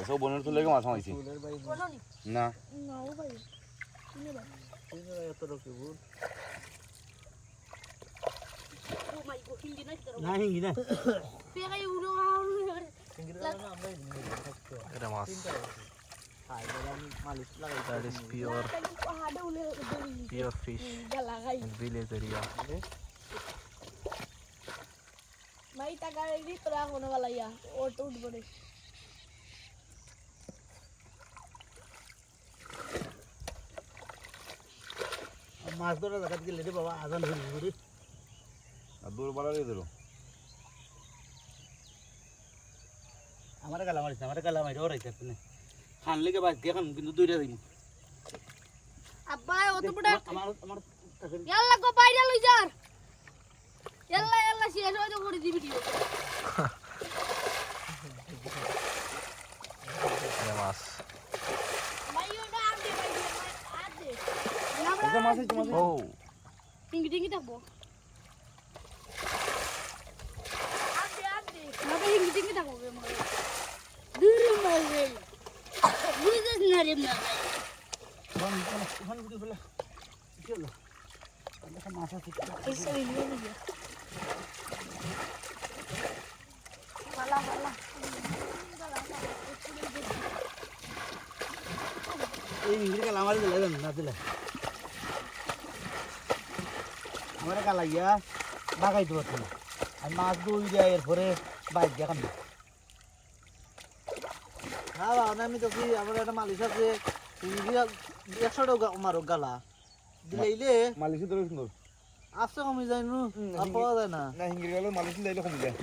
সব বনের তুলে মাছ মাইছি না না হিঙ্গি না এটা মাছ that is pure fish in village area भाई तक आएगी तो राख होने वाला या और टूट पड़े মাছ ধরা জায়গা গেলে রে বাবা আজান হয়ে ঘুরে আর দূর বাড়ালে দিল আমার গালা মারি ওরাইছে আপনি খান লেগে বাজ দিয়ে খান কিন্তু দুইটা দিন अब्बा वो तो बड़ा আমার याल्ला को বাইরে লই যার याल्ला याल्ला শেষ হয়ে তো করে দিবি এটা মাছ ভাই ওটা আদে ভাই আদে এটা মাছ আছে মাছ ও টিঙ্গি টিঙ্গি থাকবো আদে আদে না টিঙ্গি টিঙ্গি থাকবো মরে দূর মরে বুঝছ না রে না ওখানে ভিডিও ফেলে কি হলো মাছ আছে ऐसे वीडियो नहीं है वाला वाला এই ইংরেজি গালা মারি দিলে না দিলে আমার গালা ইয়া বাগাই দেবো তুমি আর মাছ দুই দেয় এরপরে বাইক দেখান হ্যাঁ বাবা আমি তো কি আমার একটা মালিশ আছে 100 টাকা মারো গালা দিলে মালিশি ধরে সুন্দর আচ্ছা কমে যায় নু আর পাওয়া যায় না না হিঙ্গির গেলে মালিশি দিলে কমে যায়